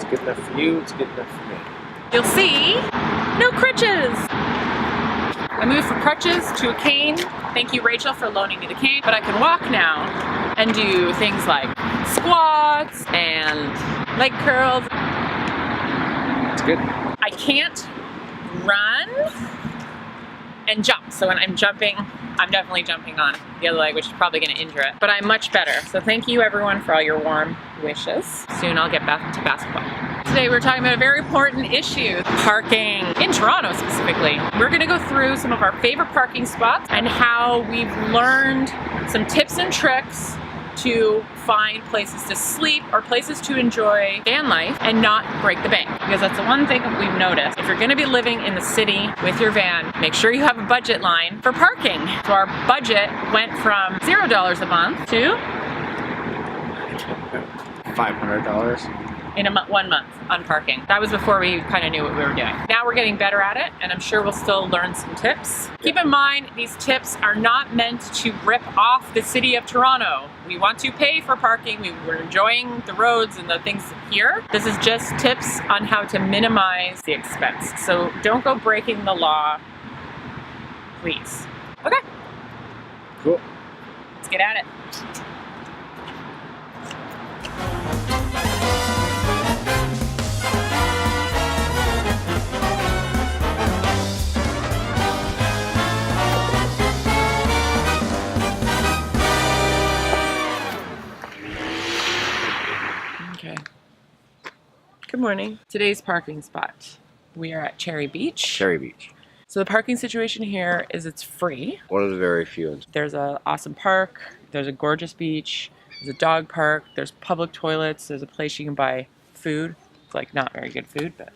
good enough for you, it's good enough for me. You'll see, no crutches. I moved from crutches to a cane. Thank you, Rachel, for loaning me the cane. But I can walk now and do things like squats and leg curls. It's good. I can't run and jump. So when I'm jumping, I'm definitely jumping on the other leg, which is probably going to injure it. But I'm much better. So thank you, everyone, for all your warm wishes. Soon I'll get back to basketball. Today we're talking about a very important issue, parking in Toronto specifically. We're going to go through some of our favorite parking spots and how we've learned some tips and tricks to find places to sleep or places to enjoy van life and not break the bank. Because that's the one thing that we've noticed. If you're going to be living in the city with your van, make sure you have a budget line for parking. So our budget went from $0 a month to $500 in 1 month on parking. That was before we kind of knew what we were doing. Now we're getting better at it, and I'm sure we'll still learn some tips. Keep in mind, these tips are not meant to rip off the city of Toronto. We want to pay for parking. We're enjoying the roads and the things here. This is just tips on how to minimize the expense. So don't go breaking the law, please. Okay. Cool. Let's get at it. Good morning. Today's parking spot. We are at Cherry Beach. Cherry Beach. So the parking situation here is it's free. One of the very few. There's an awesome park. There's a gorgeous beach. There's a dog park. There's public toilets. There's a place you can buy food. It's like not very good food, but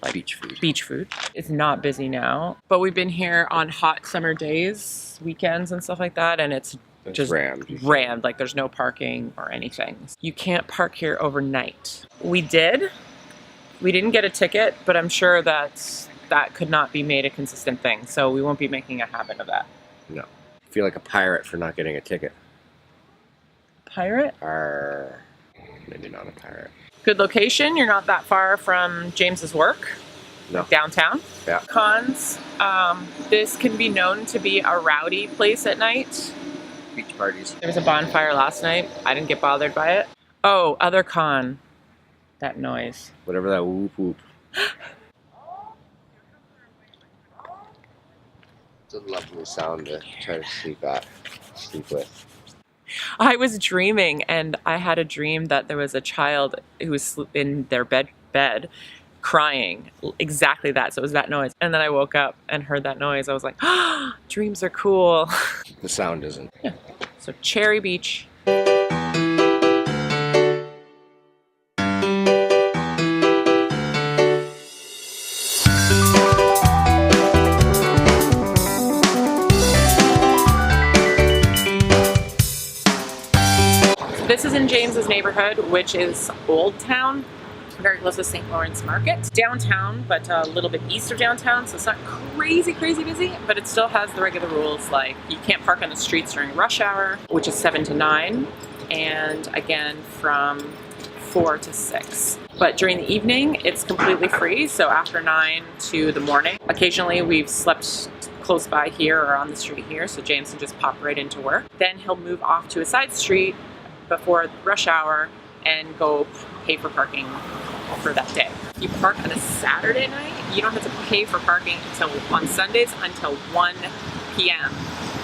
like beach food. Beach food. It's not busy now, but we've been here on hot summer days, weekends and stuff like that, and it's just rammed. Like there's no parking or anything. You can't park here overnight. We didn't get a ticket, but I'm sure that could not be made a consistent thing. So we won't be making a habit of that. No. I feel like a pirate for not getting a ticket. Pirate? Maybe not a pirate. Good location. You're not that far from James's work. No. Downtown. Yeah. Cons. This can be known to be a rowdy place at night. Beach parties. There was a bonfire last night. I didn't get bothered by it. Oh, other con. That noise. Whatever that whoop whoop. It's a lovely sound to try to sleep with. I was dreaming, and I had a dream that there was a child who was in their bed crying. Exactly that. So it was that noise. And then I woke up and heard that noise. I was like, ah, dreams are cool. The sound isn't. Yeah. So Cherry Beach. This is in James's neighborhood, which is Old Town, very close to St. Lawrence Market. Downtown, but a little bit east of downtown, so it's not crazy busy, but it still has the regular rules, like you can't park on the streets during rush hour, which is 7 to 9, and again from 4 to 6. But during the evening, it's completely free, so after 9 to the morning. Occasionally, we've slept close by here or on the street here, so James can just pop right into work. Then he'll move off to a side street before rush hour and go pay for parking for that day. If you park on a Saturday night, you don't have to pay for parking on Sundays until 1 p.m.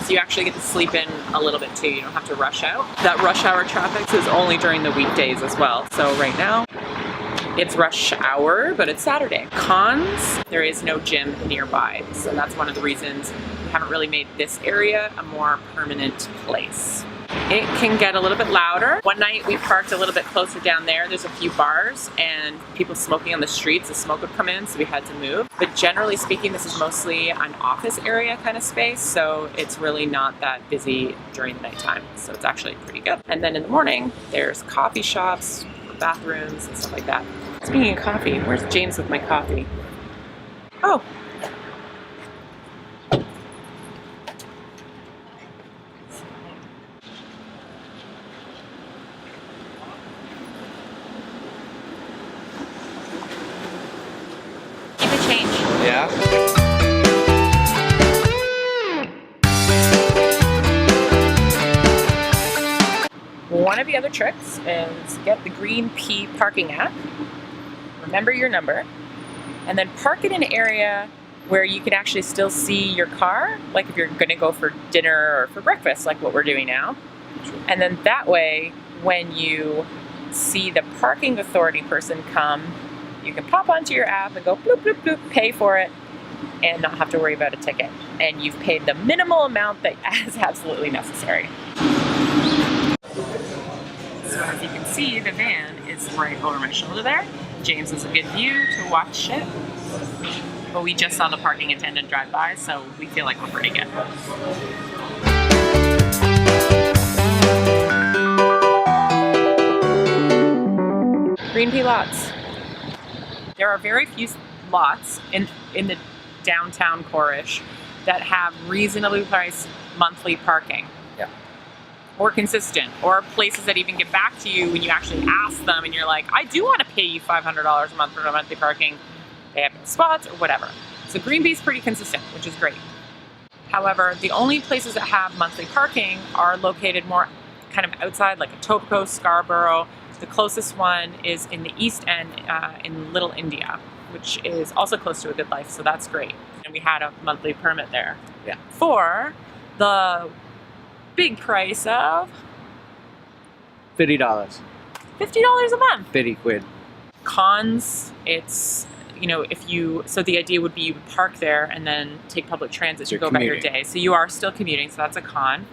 So you actually get to sleep in a little bit too. You don't have to rush out. That rush hour traffic is only during the weekdays as well. So right now, it's rush hour, but it's Saturday. Cons, there is no gym nearby. So that's one of the reasons we haven't really made this area a more permanent place. It can get a little bit louder. One night we parked a little bit closer down there. There's a few bars and people smoking on the streets. The smoke would come in, so we had to move. But generally speaking, this is mostly an office area kind of space, so it's really not that busy during the nighttime. So it's actually pretty good. And then in the morning, there's coffee shops, bathrooms, and stuff like that. Speaking of coffee, where's James with my coffee? Oh. Yeah. One of the other tricks is get the Green P parking app, remember your number, and then park it in an area where you can actually still see your car, like if you're going to go for dinner or for breakfast, like what we're doing now. And then that way, when you see the parking authority person come, you can pop onto your app and go bloop, bloop, bloop, pay for it, and not have to worry about a ticket. And you've paid the minimal amount that is absolutely necessary. So as you can see, the van is right over my shoulder there. James has a good view to watch it. But we just saw the parking attendant drive by, so we feel like we're pretty good. Green P lots. There are very few lots in the downtown core-ish that have reasonably priced monthly parking. Yeah. Or consistent, or places that even get back to you when you actually ask them and you're like, I do want to pay you $500 a month for monthly parking. They have spots or whatever. So Green Bay's pretty consistent, which is great. However, the only places that have monthly parking are located more kind of outside, like Etobicoke, Scarborough. The closest one is in the East End in Little India, which is also close to a Good Life, so that's great. And we had a monthly permit there. Yeah. For the big price of $50. $50 a month. 50 quid. Cons, it's, you know, so the idea would be you would park there and then take public transit to go about your day. So you are still commuting, so that's a con.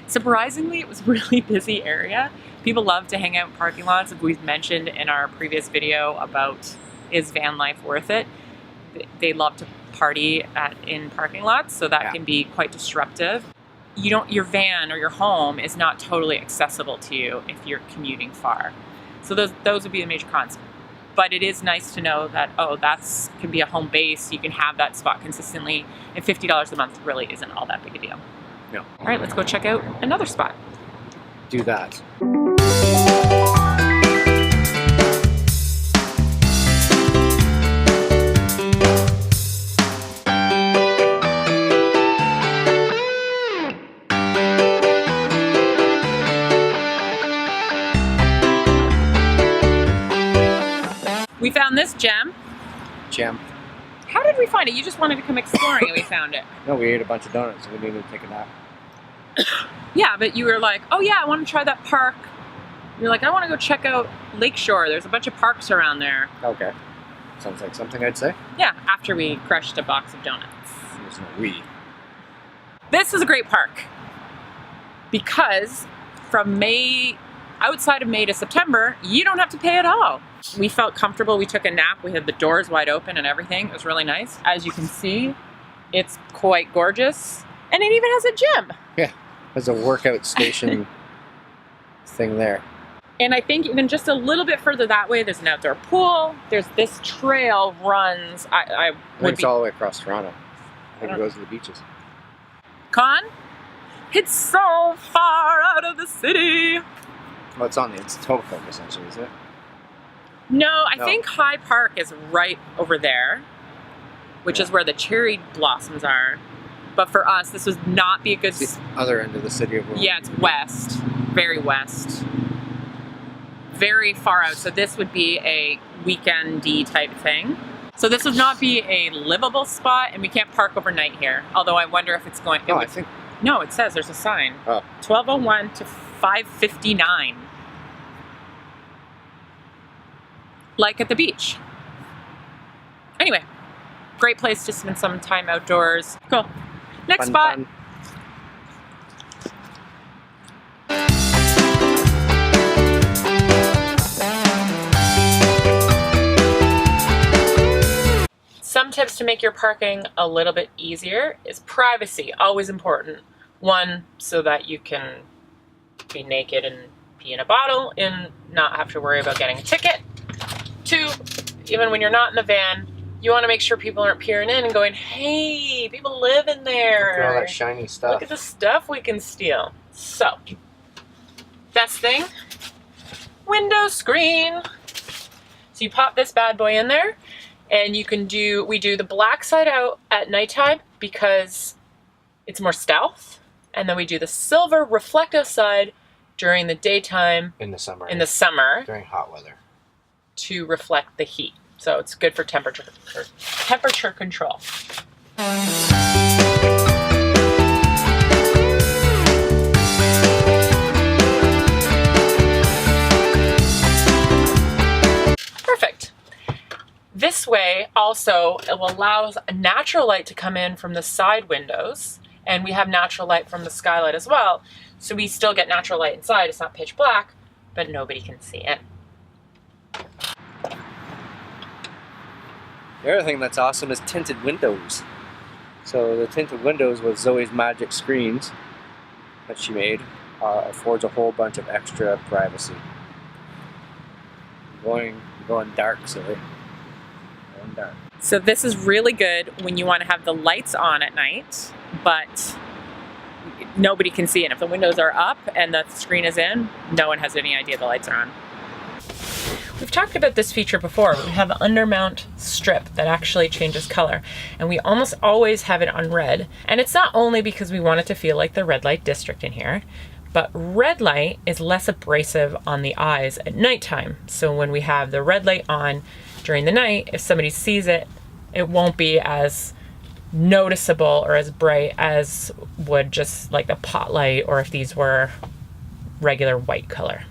Surprisingly, it was a really busy area. People love to hang out in parking lots. We've mentioned in our previous video about is van life worth it? They love to party in parking lots, so that can be quite disruptive. Your van or your home is not totally accessible to you if you're commuting far. So those would be the major cons. But it is nice to know that, that's can be a home base. You can have that spot consistently, and $50 a month really isn't all that big a deal. No. All right, let's go check out another spot. Do that. We found this gem. Gem. How did we find it? You just wanted to come exploring and we found it. No, we ate a bunch of donuts, so we needed to take a nap. Yeah, but you were like, oh yeah, I want to try that park. You're like, I want to go check out Lakeshore. There's a bunch of parks around there. Okay. Sounds like something I'd say. Yeah, after we crushed a box of donuts. There's no we. This is a great park because from outside of May to September, you don't have to pay at all. We felt comfortable. We took a nap. We had the doors wide open and everything. It was really nice. As you can see, it's quite gorgeous. And it even has a gym. Yeah, there's a workout station thing there. And I think even just a little bit further that way, there's an outdoor pool. There's this trail runs. It's all the way across Toronto. I think it goes to the beaches. Con? It's so far out of the city. Well, it's Etobicoke essentially, is it? No, I think High Park is right over there, which is where the cherry blossoms are. But for us, this would not be a good... It's the other end of the city of Yeah, it's west. Very west. Very far out. So this would be a weekend-y type thing. So this would not be a livable spot, and we can't park overnight here. Although I wonder if it's going... No, it says there's a sign. 12:01 to 5:59. Like at the beach. Anyway, great place to spend some time outdoors. Cool. Next spot. Fun. Some tips to make your parking a little bit easier is privacy, always important. One, so that you can be naked and pee in a bottle and not have to worry about getting a ticket. Two, even when you're not in the van, you want to make sure people aren't peering in and going, hey, people live in there. Look at all that shiny stuff. Look at the stuff we can steal. So, best thing, window screen. So you pop this bad boy in there, And we do the black side out at nighttime because it's more stealth. And then we do the silver reflective side during the daytime. In the summer. During hot weather. To reflect the heat. So it's good for temperature control. Perfect. This way also it will allow natural light to come in from the side windows, and we have natural light from the skylight as well. So we still get natural light inside. It's not pitch black, but nobody can see in. The other thing that's awesome is tinted windows. So the tinted windows with Zoe's magic screens that she made affords a whole bunch of extra privacy. Going dark, Zoe. Going dark. So this is really good when you want to have the lights on at night, but nobody can see it. If the windows are up and the screen is in, no one has any idea the lights are on. We've talked about this feature before. We have an undermount strip that actually changes color, and we almost always have it on red. And it's not only because we want it to feel like the red light district in here, but red light is less abrasive on the eyes at nighttime. So when we have the red light on during the night, if somebody sees it, it won't be as noticeable or as bright as would just like the pot light or if these were regular white color.